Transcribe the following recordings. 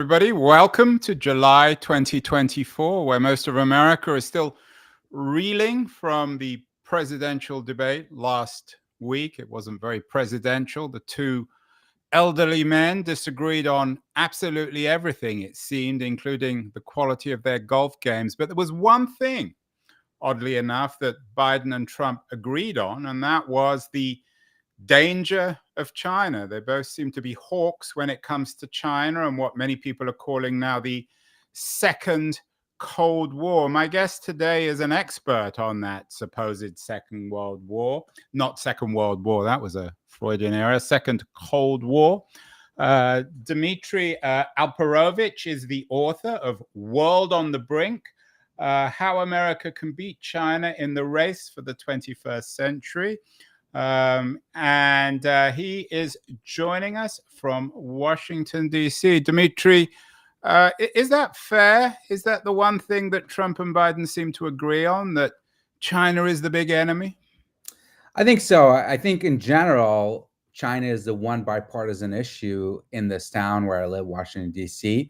Everybody, welcome to July 2024, where most of America is still reeling from the presidential debate last week. It wasn't very presidential. The two elderly men disagreed on absolutely everything, it seemed, including the quality of their golf games. But there was one thing, oddly enough, that Biden and Trump agreed on, and that was the danger of China. They both seem to be hawks when it comes to China and what many people are calling now the second Cold War. My guest today is an expert on that supposed Second World War. Not Second World War, that was a Freudian error. Second Cold War. Dimitri Alperovitch is the author of World on the Brink, How America Can Beat China in the Race for the 21st Century. He is joining us from Washington, D.C. Dimitri, is that fair? Is that the one thing that Trump and Biden seem to agree on, that China is the big enemy? I think so. I think in general, China is the one bipartisan issue in this town where I live, Washington, D.C.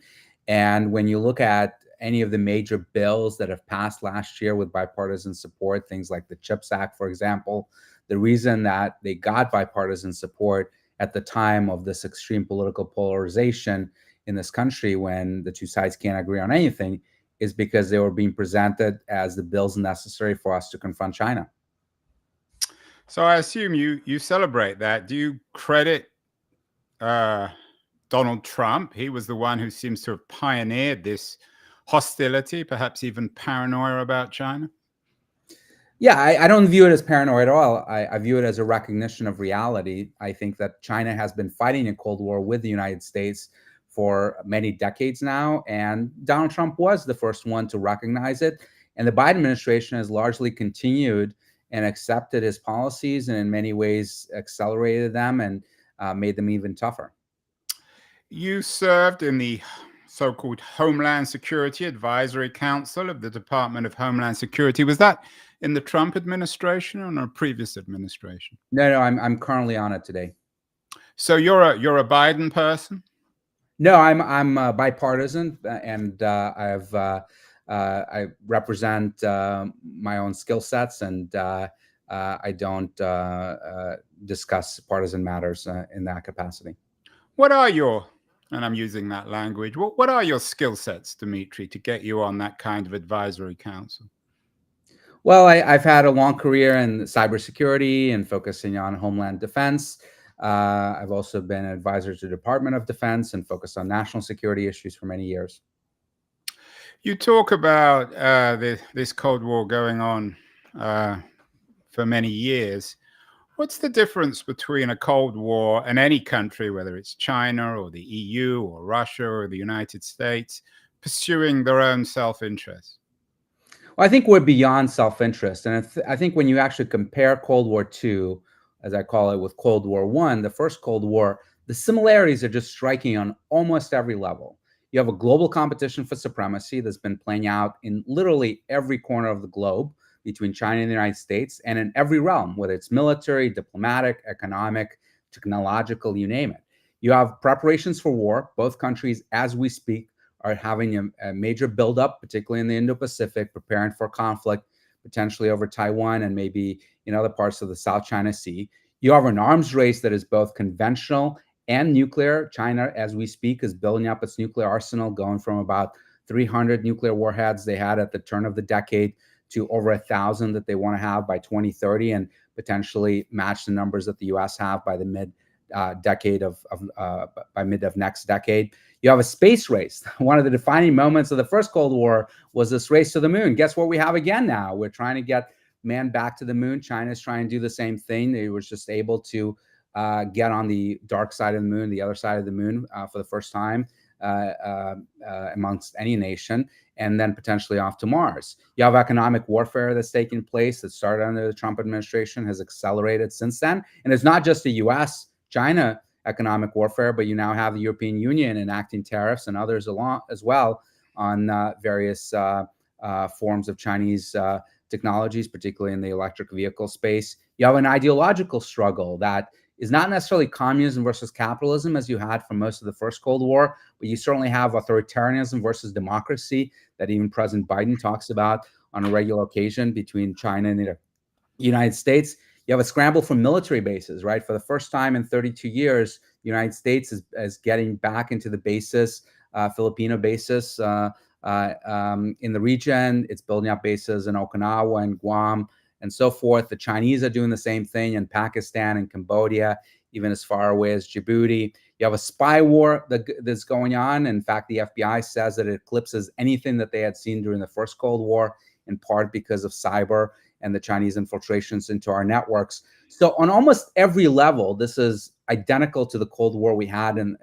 And when you look at any of the major bills that have passed last year with bipartisan support, things like the CHIPS Act, for example, the reason that they got bipartisan support at the time of this extreme political polarization in this country, when the two sides can't agree on anything, is because they were being presented as the bills necessary for us to confront China. So I assume you celebrate that. Do you credit Donald Trump? He was the one who seems to have pioneered this hostility, perhaps even paranoia about China. Yeah, I don't view it as paranoid at all. I view it as a recognition of reality. I think that China has been fighting a Cold War with the United States for many decades now, and Donald Trump was the first one to recognize it. And the Biden administration has largely continued and accepted his policies, and in many ways accelerated them and made them even tougher. You served in the so-called Homeland Security Advisory Council of the Department of Homeland Security. Was that in the Trump administration or in a previous administration? No, I'm currently on it today. So you're a Biden person? No, I'm bipartisan, and I represent my own skill sets, and I don't discuss partisan matters in that capacity. What are your, and I'm using that language, what are your skill sets, Dimitri, to get you on that kind of advisory council? Well, I've had a long career in cybersecurity and focusing on homeland defense. I've also been an advisor to the Department of Defense and focused on national security issues for many years. You talk about this Cold War going on for many years. What's the difference between a Cold War and any country, whether it's China or the EU or Russia or the United States, pursuing their own self-interest? Well, I think we're beyond self-interest. And I think when you actually compare Cold War II, as I call it, with Cold War I, the first Cold War, the similarities are just striking on almost every level. You have a global competition for supremacy that's been playing out in literally every corner of the globe between China and the United States, and in every realm, whether it's military, diplomatic, economic, technological, you name it. You have preparations for war. Both countries, as we speak, are having a major buildup, particularly in the Indo-Pacific, preparing for conflict, potentially over Taiwan and maybe in other parts of the South China Sea. You have an arms race that is both conventional and nuclear. China, as we speak, is building up its nuclear arsenal, going from about 300 nuclear warheads they had at the turn of the decade to over 1,000 that they want to have by 2030, and potentially match the numbers that the U.S. have by the mid of next decade. You have a space race. One of the defining moments of the first Cold War was this race to the moon. Guess what we have again now? We're trying to get man back to the moon. China's trying to do the same thing. They were just able to get on the dark side of the moon, the other side of the moon, for the first time amongst any nation, and then potentially off to Mars. You have economic warfare that's taking place that started under the Trump administration, has accelerated since then. And it's not just the U.S.-China economic warfare, but you now have the European Union enacting tariffs and others along as well on various forms of Chinese technologies, particularly in the electric vehicle space. You have an ideological struggle that is not necessarily communism versus capitalism as you had for most of the first Cold War, but you certainly have authoritarianism versus democracy that even President Biden talks about on a regular occasion between China and the United States. You have a scramble for military bases, right? For the first time in 32 years, the United States is getting back into the bases, Filipino bases in the region. It's building up bases in Okinawa and Guam and so forth. The Chinese are doing the same thing in Pakistan and Cambodia, even as far away as Djibouti. You have a spy war that's going on. In fact, the FBI says that it eclipses anything that they had seen during the first Cold War, in part because of cyber and the Chinese infiltrations into our networks. So on almost every level, this is identical to the Cold War we had in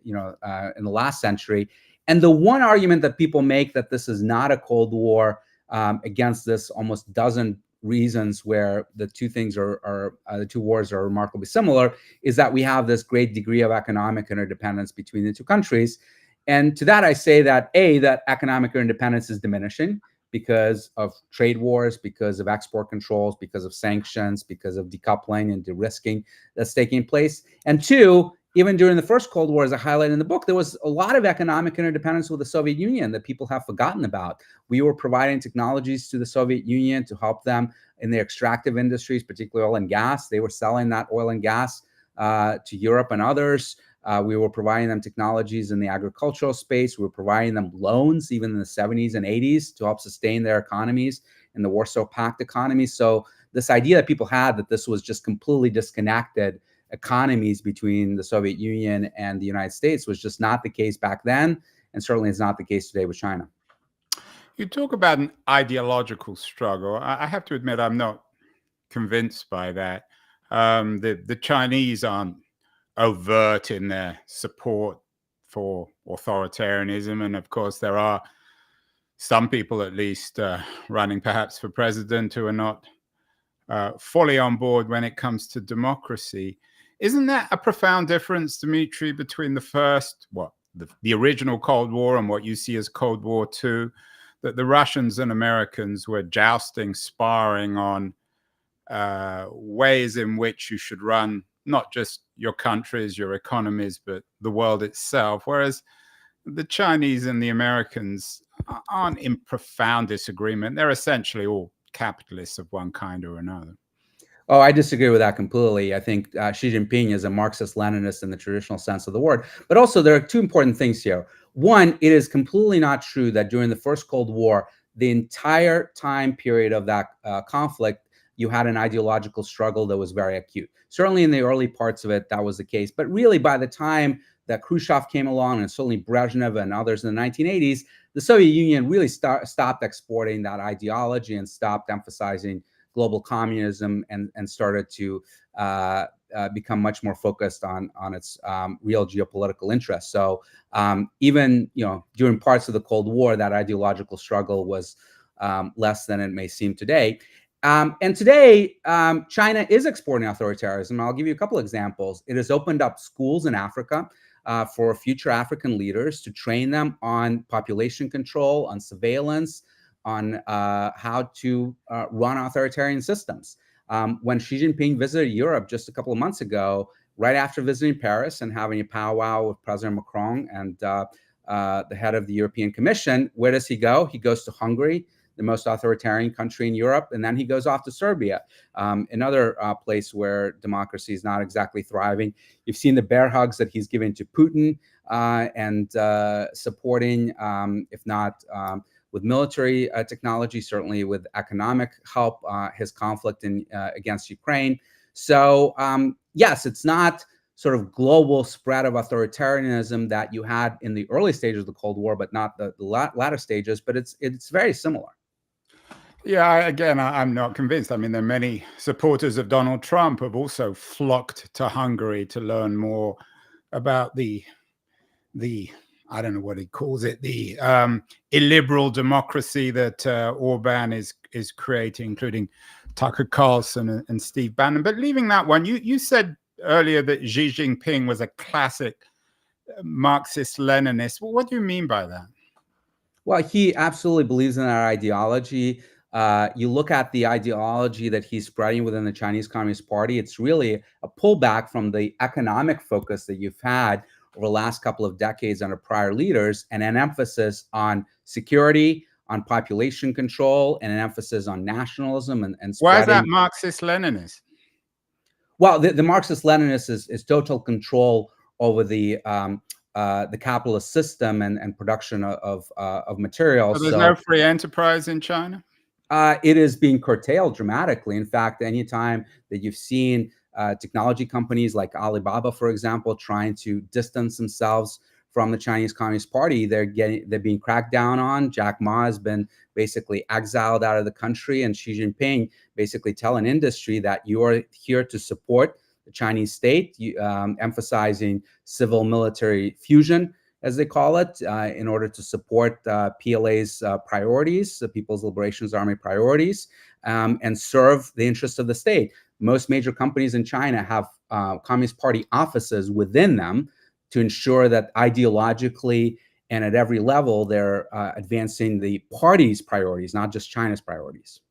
the last century. And the one argument that people make that this is not a Cold War against this almost dozen reasons where the two things the two wars are remarkably similar is that we have this great degree of economic interdependence between the two countries. And to that, I say that that economic interdependence is diminishing because of trade wars, because of export controls, because of sanctions, because of decoupling and de-risking that's taking place. And two, even during the first Cold War, as I highlighted in the book, there was a lot of economic interdependence with the Soviet Union that people have forgotten about. We were providing technologies to the Soviet Union to help them in their extractive industries, particularly oil and gas. They were selling that oil and gas to Europe and others. We were providing them technologies in the agricultural space. We were providing them loans even in the 70s and 80s to help sustain their economies in the Warsaw Pact economy. So this idea that people had that this was just completely disconnected economies between the Soviet Union and the United States was just not the case back then, and certainly is not the case today with China. You talk about an ideological struggle. I have to admit, I'm not convinced by that. The Chinese aren't overt in their support for authoritarianism. And of course, there are some people, at least, running perhaps for president who are not fully on board when it comes to democracy. Isn't that a profound difference, Dimitri, between the original Cold War and what you see as Cold War II? That the Russians and Americans were jousting, sparring on ways in which you should run not just your countries, your economies, but the world itself. Whereas the Chinese and the Americans aren't in profound disagreement. They're essentially all capitalists of one kind or another. Oh, I disagree with that completely. I think Xi Jinping is a Marxist-Leninist in the traditional sense of the word. But also, there are two important things here. One, it is completely not true that during the first Cold War, the entire time period of that conflict, you had an ideological struggle that was very acute. Certainly in the early parts of it, that was the case. But really, by the time that Khrushchev came along, and certainly Brezhnev and others in the 1980s, the Soviet Union really stopped exporting that ideology and stopped emphasizing global communism and started to become much more focused on its real geopolitical interests. So even during parts of the Cold War, that ideological struggle was less than it may seem today. And today, China is exporting authoritarianism. I'll give you a couple examples. It has opened up schools in Africa for future African leaders to train them on population control, on surveillance, on how to run authoritarian systems. When Xi Jinping visited Europe just a couple of months ago, right after visiting Paris and having a powwow with President Macron and the head of the European Commission, where does he go? He goes to Hungary, the most authoritarian country in Europe, and then he goes off to Serbia, another place where democracy is not exactly thriving. You've seen the bear hugs that he's giving to Putin and supporting, if not with military technology, certainly with economic help, his conflict against Ukraine. So yes, it's not sort of global spread of authoritarianism that you had in the early stages of the Cold War, but not the latter stages, but it's very similar. Yeah, again, I'm not convinced. I mean, there are many supporters of Donald Trump who have also flocked to Hungary to learn more about the I don't know what he calls it, the illiberal democracy that Orban is creating, including Tucker Carlson and Steve Bannon. But leaving that one, you said earlier that Xi Jinping was a classic Marxist-Leninist. Well, what do you mean by that? Well, he absolutely believes in our ideology. You look at the ideology that he's spreading within the Chinese Communist Party, it's really a pullback from the economic focus that you've had over the last couple of decades under prior leaders, and an emphasis on security, on population control, and an emphasis on nationalism and Why is that spreading. Marxist-Leninist? Well, the Marxist-Leninist is total control over the capitalist system and production of So materials. there's no free enterprise in China? It is being curtailed dramatically. In fact, anytime that you've seen technology companies like Alibaba, for example, trying to distance themselves from the Chinese Communist Party, they're being cracked down on. Jack Ma has been basically exiled out of the country, and Xi Jinping basically telling industry that you are here to support the Chinese state, emphasizing civil-military fusion, as they call it, in order to support PLA's priorities, the People's Liberation Army priorities, and serve the interests of the state. Most major companies in China have Communist Party offices within them to ensure that ideologically and at every level they're advancing the party's priorities, not just China's priorities.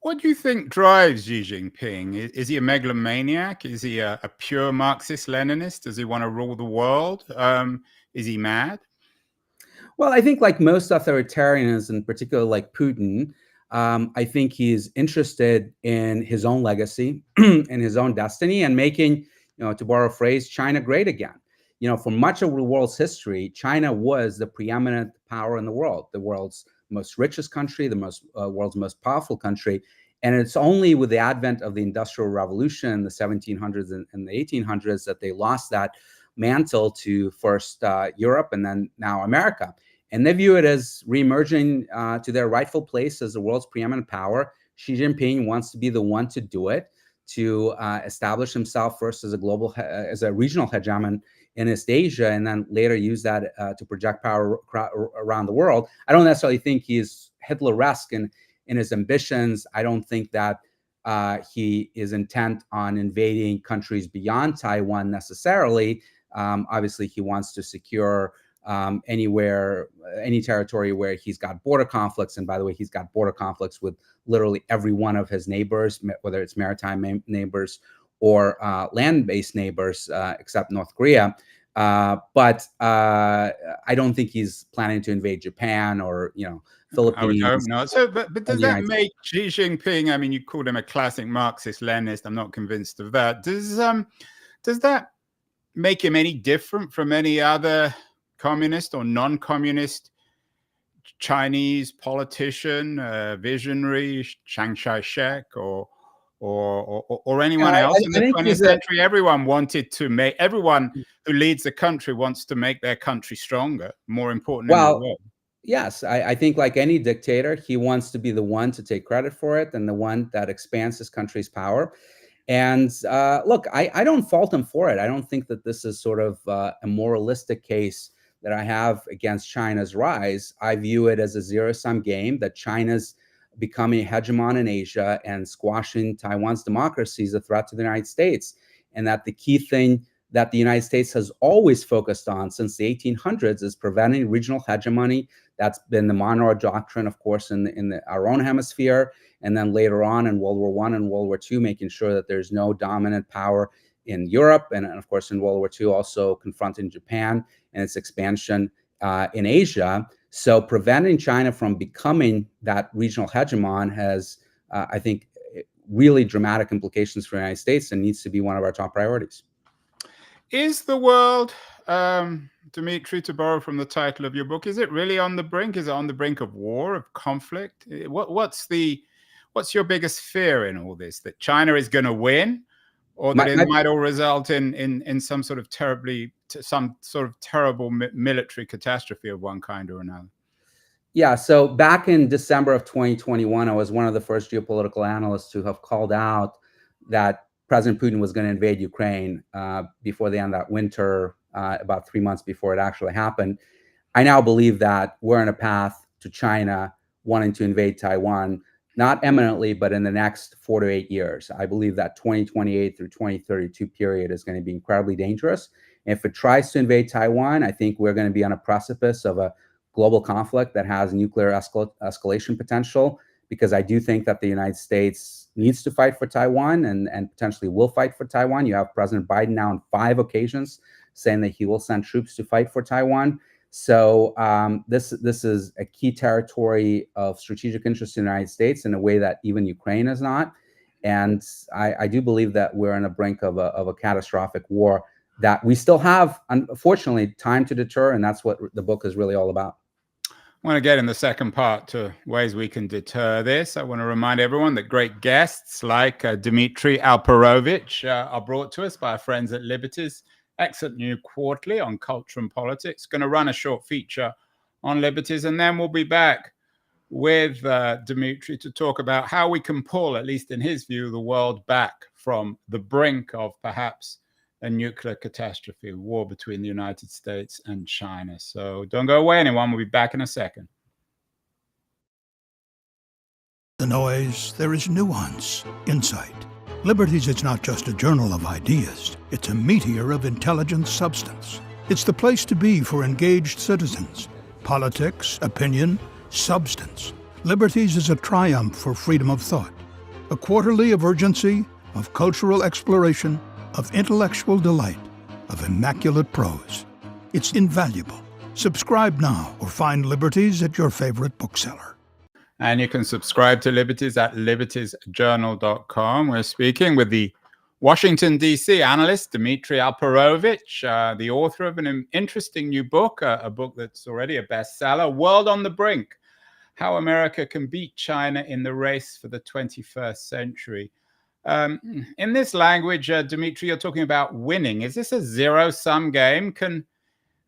What do you think drives Xi Jinping? Is he a megalomaniac? Is he a pure Marxist-Leninist? Does he want to rule the world? Is he mad? Well, I think like most authoritarians, in particular like Putin, I think he's interested in his own legacy and his own destiny, and making, to borrow a phrase, China great again. For much of the world's history, China was the preeminent power in the world's most richest country, the world's most powerful country. And it's only with the advent of the Industrial Revolution in the 1700s and the 1800s that they lost that mantle to first Europe and then now America. And they view it as reemerging to their rightful place as the world's preeminent power. Xi Jinping wants to be the one to do it, to establish himself first as a regional hegemon in East Asia, and then later use that to project power around the world. I don't necessarily think he's Hitler-esque in his ambitions. I don't think that he is intent on invading countries beyond Taiwan necessarily. Obviously, he wants to secure any territory where he's got border conflicts. And by the way, he's got border conflicts with literally every one of his neighbors, whether it's maritime neighbors or land-based neighbors, except North Korea. But I don't think he's planning to invade Japan or, Philippines. I would hope not. So, but does that make Xi Jinping? I mean, you called him a classic Marxist-Leninist. I'm not convinced of that. Does that make him any different from any other communist or non-communist Chinese politician, visionary, Chiang Kai-shek, or anyone else in the 20th century? Everyone who leads the country wants to make their country stronger, more important in the world. Yes, I think like any dictator, he wants to be the one to take credit for it and the one that expands his country's power. And look, I don't fault him for it. I don't think that this is sort of a moralistic case that I have against China's rise. I view it as a zero-sum game, that China's becoming a hegemon in Asia and squashing Taiwan's democracy is a threat to the United States. And that the key thing that the United States has always focused on since the 1800s is preventing regional hegemony. That's been the Monroe Doctrine, of course, in our own hemisphere. And then later on in World War I and World War II, making sure that there's no dominant power in Europe. And of course, in World War II, also confronting Japan and its expansion in Asia. So preventing China from becoming that regional hegemon has, I think, really dramatic implications for the United States and needs to be one of our top priorities. Is the world, Dimitri, to borrow from the title of your book, is it really on the brink? Is it on the brink of war, of conflict? What's your biggest fear in all this? That China is going to win, or that it might all result in some sort of terrible military catastrophe of one kind or another? Yeah, so back in December of 2021, I was one of the first geopolitical analysts to have called out that President Putin was going to invade Ukraine before the end of that winter, about 3 months before it actually happened. I now believe that we're on a path to China wanting to invade Taiwan, not imminently, but in the next 4 to 8 years. I believe that 2028 through 2032 period is going to be incredibly dangerous. If it tries to invade Taiwan, I think we're going to be on a precipice of a global conflict that has nuclear escalation potential, because I do think that the United States needs to fight for Taiwan and potentially will fight for Taiwan. You have President Biden now on 5 occasions saying that he will send troops to fight for Taiwan. So this is a key territory of strategic interest in the United States in a way that even Ukraine is not. And I do believe that we're on the brink of a catastrophic war that we still have, unfortunately, time to deter, and that's what the book is really all about. I want to get in the second part to ways we can deter this. I want to remind everyone that great guests like Dimitri Alperovitch are brought to us by our friends at Liberties. Excellent new quarterly on culture and politics. Going to run a short feature on Liberties, and then we'll be back with Dimitri to talk about how we can pull, at least in his view, the world back from the brink of perhaps a nuclear catastrophe, war between the United States and China. So don't go away, anyone. We'll be back in a second. The noise, there is nuance, insight. Liberties is not just a journal of ideas. It's a meteor of intelligent substance. It's the place to be for engaged citizens. Politics, opinion, substance. Liberties is a triumph for freedom of thought. A quarterly of urgency, of cultural exploration, of intellectual delight, of immaculate prose. It's invaluable. Subscribe now or find Liberties at your favorite bookseller. And you can subscribe to Liberties at libertiesjournal.com. We're speaking with the Washington, D.C. analyst, Dimitri Alperovitch, the author of an interesting new book, a book that's already a bestseller, World on the Brink, How America Can Beat China in the Race for the 21st Century. In this language, Dimitri, you're talking about winning. Is this a zero-sum game?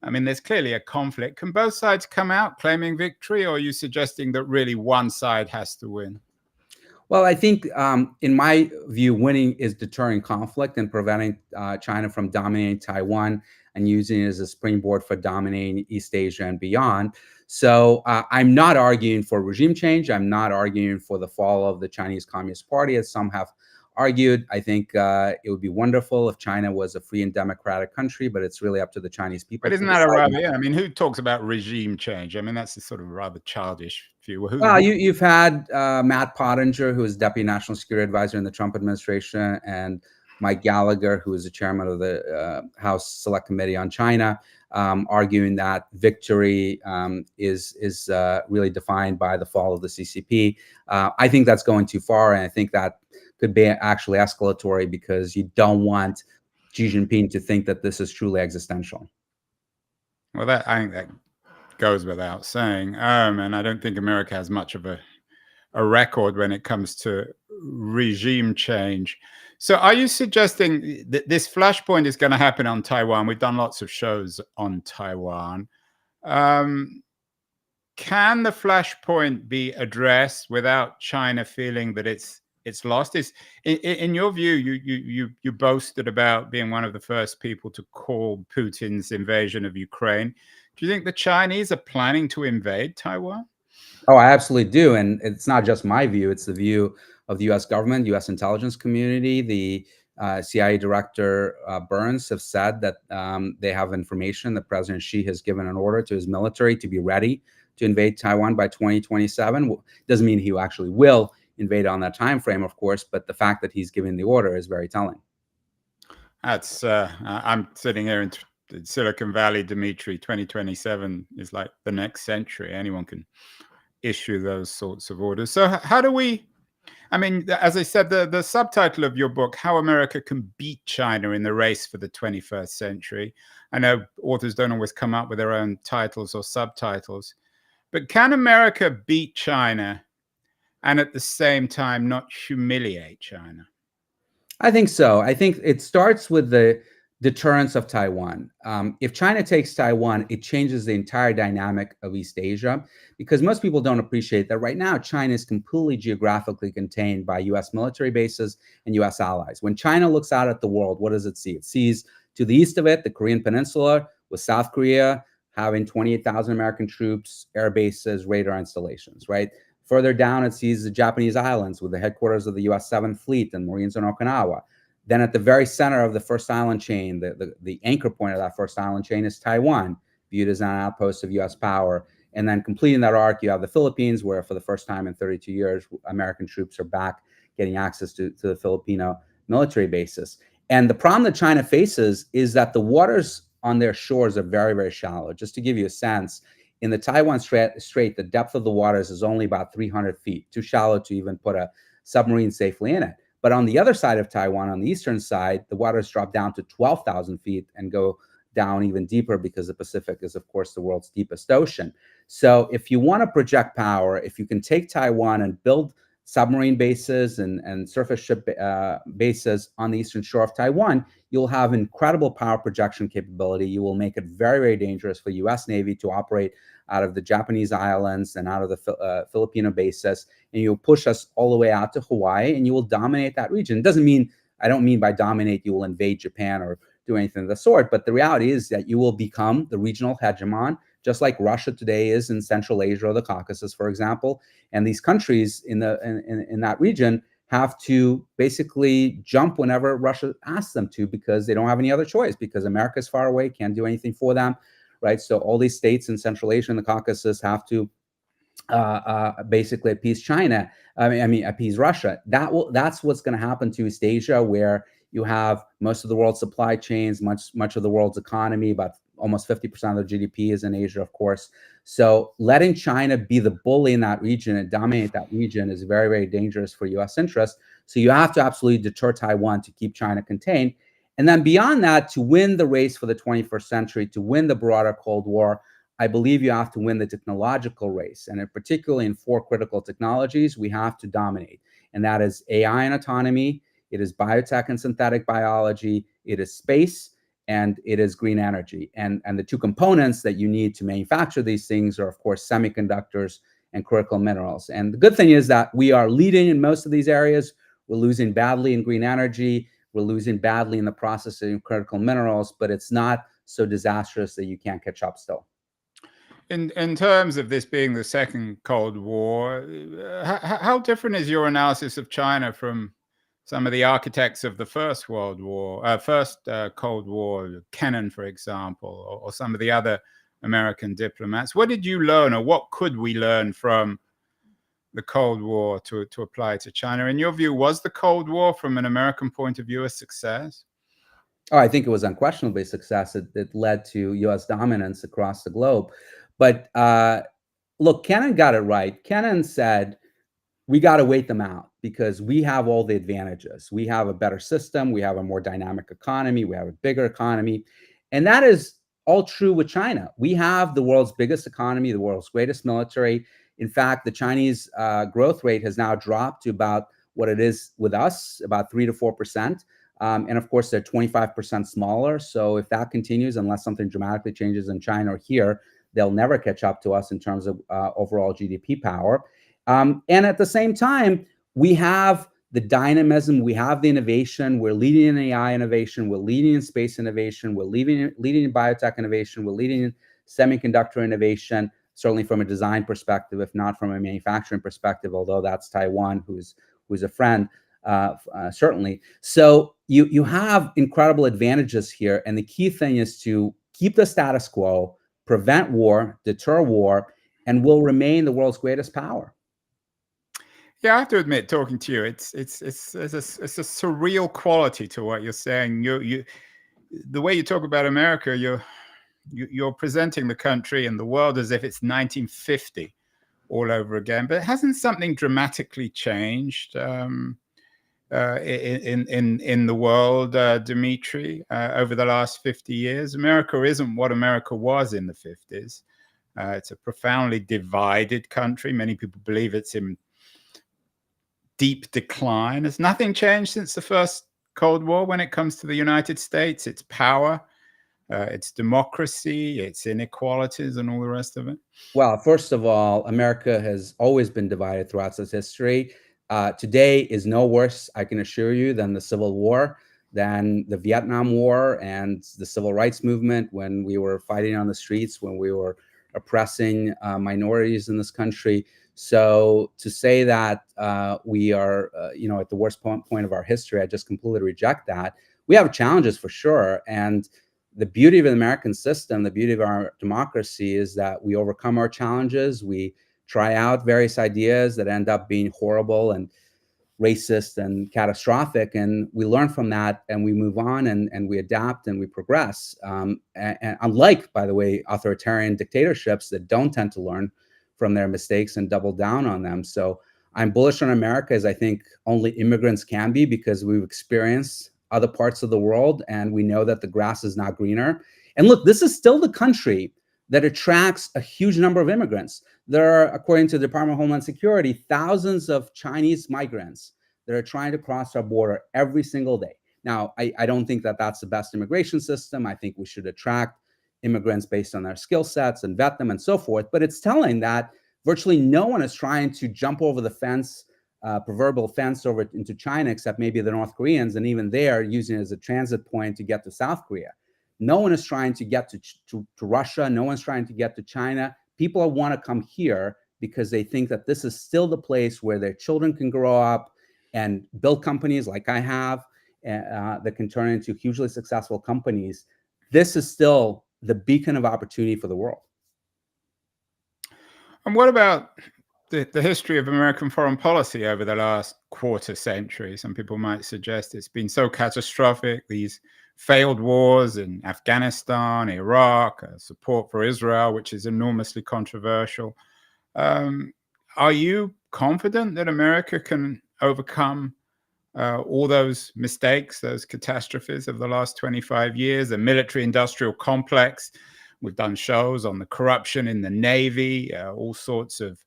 There's clearly a conflict. Can both sides come out claiming victory, or are you suggesting that really one side has to win? Well, I think, in my view, winning is deterring conflict and preventing China from dominating Taiwan and using it as a springboard for dominating East Asia and beyond. So I'm not arguing for regime change. I'm not arguing for the fall of the Chinese Communist Party, as some have argued. I think it would be wonderful if China was a free and democratic country, but it's really up to the Chinese people. But isn't that a rather, who talks about regime change? That's a sort of rather childish view. Well, you've had Matt Pottinger, who is Deputy National Security Advisor in the Trump administration, and Mike Gallagher, who is the chairman of the House Select Committee on China, arguing that victory is really defined by the fall of the CCP. I think that's going too far, and I think that could be actually escalatory, because you don't want Xi Jinping to think that this is truly existential. Well, I think that goes without saying. And I don't think America has much of a record when it comes to regime change. So are you suggesting that this flashpoint is going to happen on Taiwan? We've done lots of shows on Taiwan. Can the flashpoint be addressed without China feeling that it's lost? In your view, you boasted about being one of the first people to call Putin's invasion of Ukraine. Do you think the Chinese are planning to invade Taiwan? Oh, I absolutely do. And it's not just my view. It's the view of the U.S. government, U.S. intelligence community. The CIA Director Burns have said that they have information that President Xi has given an order to his military to be ready to invade Taiwan by 2027. Doesn't mean he actually will invade on that time frame, of course, but the fact that he's giving the order is very telling. That's I'm sitting here in Silicon Valley, Dimitri. 2027 is like the next century. Anyone can issue those sorts of orders. So how do we, as I said, the subtitle of your book, How America Can Beat China in the Race for the 21st Century. I know authors don't always come up with their own titles or subtitles, but can America beat China and at the same time not humiliate China? I think so. I think it starts with the deterrence of Taiwan. If China takes Taiwan, it changes the entire dynamic of East Asia, because most people don't appreciate that right now China is completely geographically contained by U.S. military bases and U.S. allies. When China looks out at the world, what does it see? It sees to the east of it, the Korean Peninsula, with South Korea having 28,000 American troops, air bases, radar installations, right? Further down, it sees the Japanese islands with the headquarters of the U.S. 7th Fleet and Marines in Okinawa. Then at the very center of the first island chain, the anchor point of that first island chain is Taiwan, viewed as an outpost of U.S. power And then completing that arc, you have the Philippines, where for the first time in 32 years, American troops are back getting access to the Filipino military bases. And the problem that China faces is that the waters on their shores are very, very shallow. Just to give you a sense, in the Taiwan Strait, the depth of the waters is only about 300 feet, too shallow to even put a submarine safely in it. But on the other side of Taiwan, on the eastern side, the waters drop down to 12,000 feet and go down even deeper, because the Pacific is, of course, the world's deepest ocean. So if you want to project power, if you can take Taiwan and build submarine bases and surface ship bases on the eastern shore of Taiwan, you'll have incredible power projection capability. You will make it very, very dangerous for the U.S. Navy to operate out of the Japanese islands and out of the Filipino bases, and you'll push us all the way out to Hawaii, and you will dominate that region. It doesn't mean, I don't mean by dominate you will invade Japan or do anything of the sort, but the reality is that you will become the regional hegemon, just like Russia today is in Central Asia or the Caucasus, for example. And these countries in that region have to basically jump whenever Russia asks them to, because they don't have any other choice, because America is far away, can't do anything for them, right? So all these states in Central Asia and the Caucasus have to basically appease China. I mean appease Russia. That's what's going to happen to East Asia, where you have most of the world's supply chains, much of the world's economy, about almost 50% of the GDP is in Asia, of course. So letting China be the bully in that region and dominate that region is very, very dangerous for U.S. interests. So you have to absolutely deter Taiwan to keep China contained. And then beyond that, to win the race for the 21st century, to win the broader Cold War, I believe you have to win the technological race. And particularly in 4 critical technologies, we have to dominate. And that is AI and autonomy, it is biotech and synthetic biology, it is space, and it is green energy. And the 2 components that you need to manufacture these things are, of course, semiconductors and critical minerals. And the good thing is that we are leading in most of these areas. We're losing badly in green energy. We're losing badly in the processing of critical minerals, but it's not so disastrous that you can't catch up still. In terms of this being the second Cold War, how different is your analysis of China from some of the architects of the First Cold War, Kennan, for example, or some of the other American diplomats? What did you learn, or what could we learn from the Cold War to apply to China? In your view, was the Cold War, from an American point of view, a success? Oh, I think it was unquestionably a success. It led to U.S. dominance across the globe. But look, Kennan got it right. Kennan said, we got to wait them out because we have all the advantages. We have a better system. We have a more dynamic economy. We have a bigger economy. And that is all true with China. We have the world's biggest economy, the world's greatest military. In fact, the Chinese growth rate has now dropped to about what it is with us, about 3 to 4%. And of course, they're 25% smaller. So if that continues, unless something dramatically changes in China or here, they'll never catch up to us in terms of overall GDP power. And at the same time, we have the dynamism, we have the innovation, we're leading in AI innovation, we're leading in space innovation, we're leading in biotech innovation, we're leading in semiconductor innovation, certainly from a design perspective, if not from a manufacturing perspective, although that's Taiwan, who's a friend, certainly. So you have incredible advantages here. And the key thing is to keep the status quo, prevent war, deter war, and will remain the world's greatest power. Yeah, I have to admit, talking to you, it's a surreal quality to what you're saying. The way you talk about America, you're presenting the country and the world as if it's 1950 all over again. But hasn't something dramatically changed in the world, Dimitri, over the last 50 years? America isn't what America was in the 50s. It's a profoundly divided country. Many people believe it's in deep decline. Has nothing changed since the first Cold War when it comes to the United States, its power, its democracy, its inequalities, and all the rest of it? Well, first of all, America has always been divided throughout its history. Today is no worse, I can assure you, than the Civil War, than the Vietnam War and the Civil Rights Movement, when we were fighting on the streets, when we were oppressing minorities in this country. So to say that we are, at the worst point of our history, I just completely reject that. We have challenges for sure. And the beauty of the American system, the beauty of our democracy is that we overcome our challenges. We try out various ideas that end up being horrible and racist and catastrophic, and we learn from that, and we move on, and we adapt, and we progress. And unlike, by the way, authoritarian dictatorships that don't tend to learn from their mistakes and double down on them. So I'm bullish on America, as I think only immigrants can be, because we've experienced other parts of the world, and we know that the grass is not greener. And look, this is still the country that attracts a huge number of immigrants. There are, according to the Department of Homeland Security, thousands of Chinese migrants that are trying to cross our border every single day. Now, I don't think that that's the best immigration system. I think we should attract immigrants based on their skill sets and vet them and so forth. But it's telling that virtually no one is trying to jump over the fence, proverbial fence over into China, except maybe the North Koreans, and even they are using it as a transit point to get to South Korea. No one is trying to get to Russia. No one's trying to get to China. People want to come here because they think that this is still the place where their children can grow up and build companies like I have that can turn into hugely successful companies. This is still the beacon of opportunity for the world. And what about the history of American foreign policy over the last quarter century? Some people might suggest it's been so catastrophic, these failed wars in Afghanistan, Iraq, support for Israel, which is enormously controversial. Are you confident that America can overcome all those mistakes, those catastrophes of the last 25 years, the military-industrial complex? We've done shows on the corruption in the Navy, all sorts of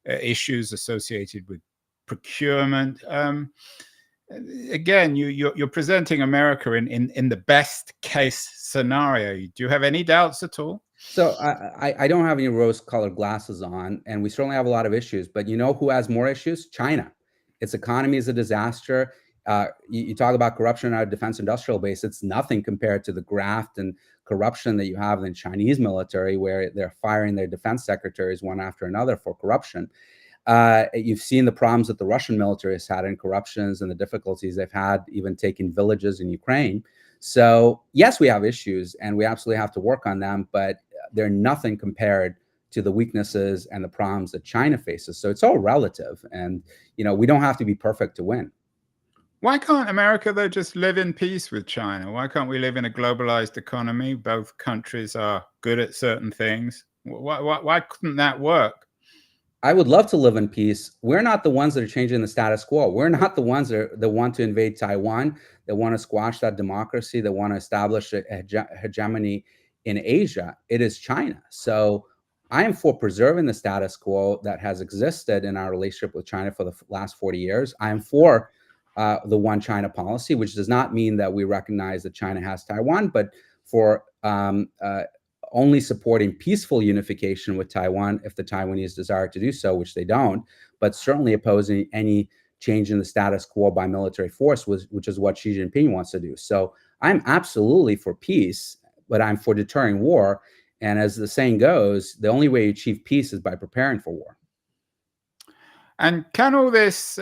issues associated with procurement. Again, you're presenting America in the best case scenario. Do you have any doubts at all? So I don't have any rose-colored glasses on, and we certainly have a lot of issues. But you know who has more issues? China. Its economy is a disaster. You talk about corruption at our defense industrial base. It's nothing compared to the graft and corruption that you have in the Chinese military, where they're firing their defense secretaries one after another for corruption. You've seen the problems that the Russian military has had in corruptions and the difficulties they've had even taking villages in Ukraine. So yes, we have issues, and we absolutely have to work on them, but they're nothing compared to the weaknesses and the problems that China faces. So it's all relative, and we don't have to be perfect to win. Why can't America, though, just live in peace with China? Why can't we live in a globalized economy? Both countries are good at certain things. Why couldn't that work? I would love to live in peace. We're not the ones that are changing the status quo. We're not the ones that want to invade Taiwan, that want to squash that democracy, that want to establish a hegemony in Asia. It is China. So I am for preserving the status quo that has existed in our relationship with China for the last 40 years. I am for the one China policy, which does not mean that we recognize that China has Taiwan, but for only supporting peaceful unification with Taiwan if the Taiwanese desire to do so, which they don't, but certainly opposing any change in the status quo by military force, which is what Xi Jinping wants to do. So I'm absolutely for peace, but I'm for deterring war. And as the saying goes, the only way you achieve peace is by preparing for war. And can all this,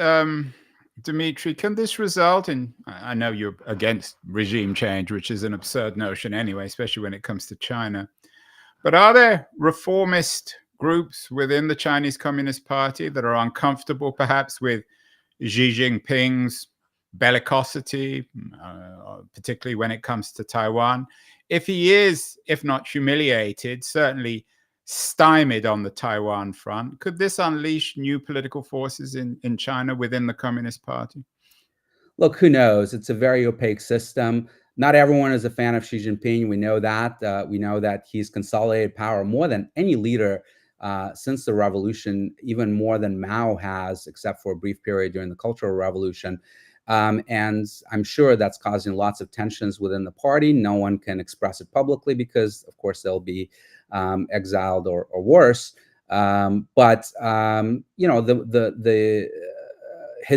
Dimitri, can this result in, I know you're against regime change, which is an absurd notion anyway, especially when it comes to China, but are there reformist groups within the Chinese Communist Party that are uncomfortable perhaps with Xi Jinping's bellicosity, particularly when it comes to Taiwan? If he is, if not humiliated, certainly stymied on the Taiwan front, could this unleash new political forces in China within the Communist Party? Look, who knows? It's a very opaque system. Not everyone is a fan of Xi Jinping. We know that. We know that he's consolidated power more than any leader since the revolution, even more than Mao has, except for a brief period during the Cultural Revolution. And I'm sure that's causing lots of tensions within the party. No one can express it publicly because, of course, they'll be exiled or worse. His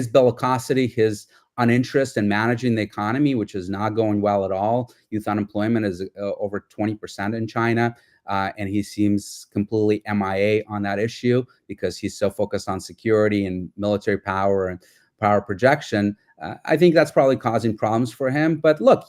bellicosity, his uninterest in managing the economy, which is not going well at all. Youth unemployment is over 20% in China. And he seems completely MIA on that issue because he's so focused on security and military power and power projection. I think that's probably causing problems for him. But look,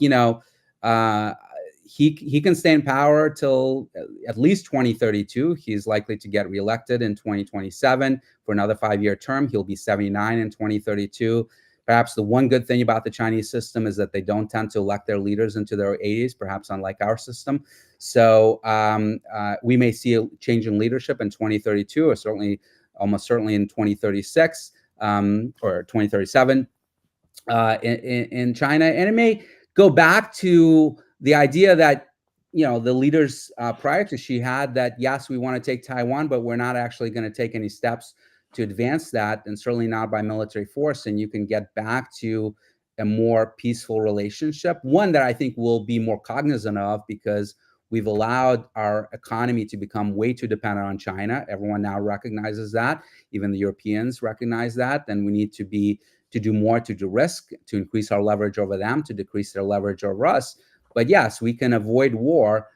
he can stay in power till at least 2032. He's likely to get reelected in 2027 for another 5-year term. He'll be 79 in 2032. Perhaps the one good thing about the Chinese system is that they don't tend to elect their leaders into their 80s, perhaps unlike our system. So we may see a change in leadership in 2032, or almost certainly in 2036 or 2037 in China. And it may go back to the idea that, the leaders prior to Xi had, that, yes, we want to take Taiwan, but we're not actually going to take any steps to advance that, and certainly not by military force. And you can get back to a more peaceful relationship, one that I think we'll be more cognizant of, because we've allowed our economy to become way too dependent on China. Everyone now recognizes that. Even the Europeans recognize that. And we need to do more to risk, to increase our leverage over them, to decrease their leverage over us. But yes, we can avoid war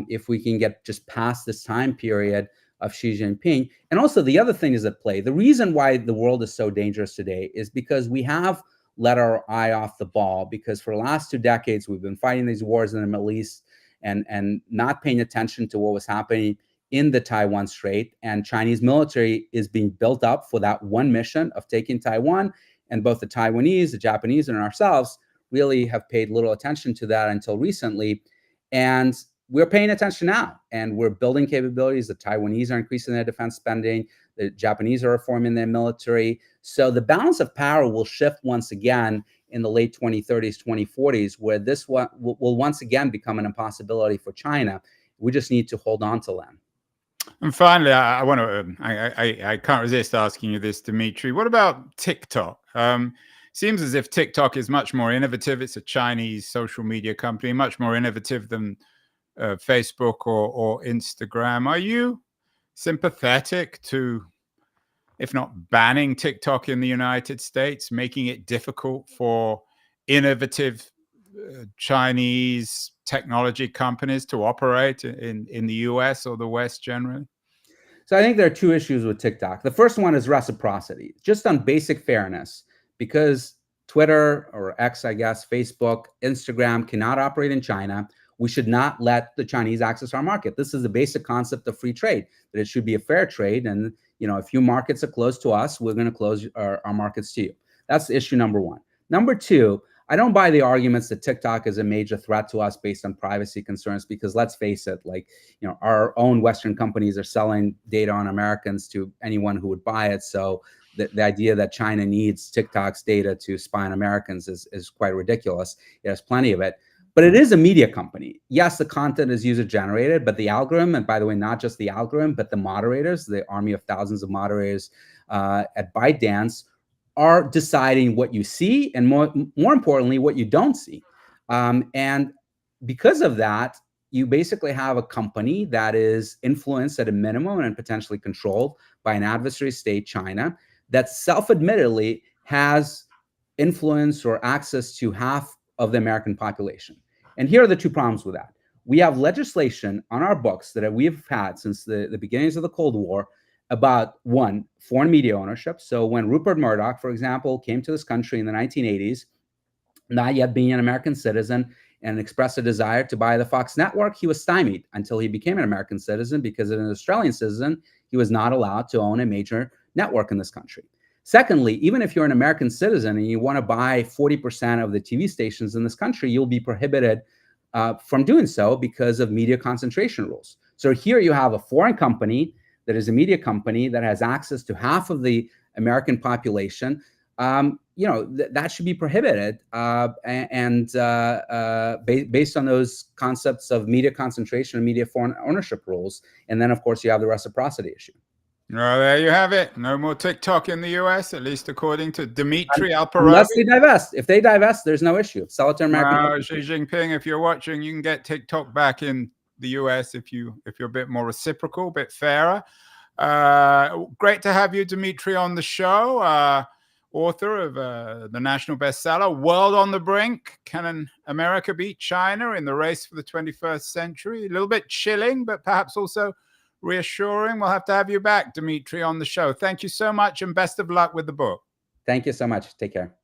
if we can get just past this time period of Xi Jinping. And also the other thing is at play. The reason why the world is so dangerous today is because we have let our eye off the ball, because for the last 2 decades, we've been fighting these wars in the Middle East and not paying attention to what was happening in the Taiwan Strait. And Chinese military is being built up for that one mission of taking Taiwan. And both the Taiwanese, the Japanese, and ourselves really have paid little attention to that until recently. And we're paying attention now, and we're building capabilities. The Taiwanese are increasing their defense spending. The Japanese are reforming their military. So the balance of power will shift once again in the late 2030s, 2040s, where this will once again become an impossibility for China. We just need to hold on to them. And finally, I can't resist asking you this, Dimitri. What about TikTok? Seems as if TikTok is much more innovative. It's a Chinese social media company, much more innovative than Facebook or Instagram. Are you sympathetic to, if not banning TikTok in the United States, making it difficult for innovative Chinese technology companies to operate in the US or the West generally? So I think there are 2 issues with TikTok. The first one is reciprocity, just on basic fairness, because Twitter, or X, I guess, Facebook, Instagram cannot operate in China. We should not let the Chinese access our market. This is the basic concept of free trade, that it should be a fair trade. And, if your markets are closed to us, we're going to close our markets to you. That's issue number 1. Number 2, I don't buy the arguments that TikTok is a major threat to us based on privacy concerns, because let's face it, our own Western companies are selling data on Americans to anyone who would buy it. So the idea that China needs TikTok's data to spy on Americans is quite ridiculous. It has plenty of it. But it is a media company. Yes, the content is user-generated, but the algorithm, and by the way, not just the algorithm, but the moderators, the army of thousands of moderators at ByteDance, are deciding what you see, and more importantly, what you don't see. And because of that, you basically have a company that is influenced at a minimum and potentially controlled by an adversary state, China, that self-admittedly has influence or access to half of the American population. And here are the 2 problems with that. We have legislation on our books that we've had since the beginnings of the Cold War about, 1, foreign media ownership. So when Rupert Murdoch, for example, came to this country in the 1980s, not yet being an American citizen, and expressed a desire to buy the Fox network, he was stymied until he became an American citizen, because as an Australian citizen, he was not allowed to own a major network in this country. Secondly, even if you're an American citizen and you want to buy 40% of the TV stations in this country, you'll be prohibited from doing so because of media concentration rules. So here you have a foreign company that is a media company that has access to half of the American population. That should be prohibited, based on those concepts of media concentration and media foreign ownership rules. And then, of course, you have the reciprocity issue. Well, there you have it. No more TikTok in the US, at least according to Dimitri Alperovitch. Unless they divest. If they divest, there's no issue. Sell it to American. Xi Jinping, if you're watching, you can get TikTok back in the US if you're a bit more reciprocal, a bit fairer. Great to have you, Dimitri, on the show. Author of the national bestseller, World on the Brink. Can America beat China in the race for the 21st century? A little bit chilling, but perhaps also reassuring. We'll have to have you back, Dimitri, on the show. Thank you so much, and best of luck with the book. Thank you so much. Take care.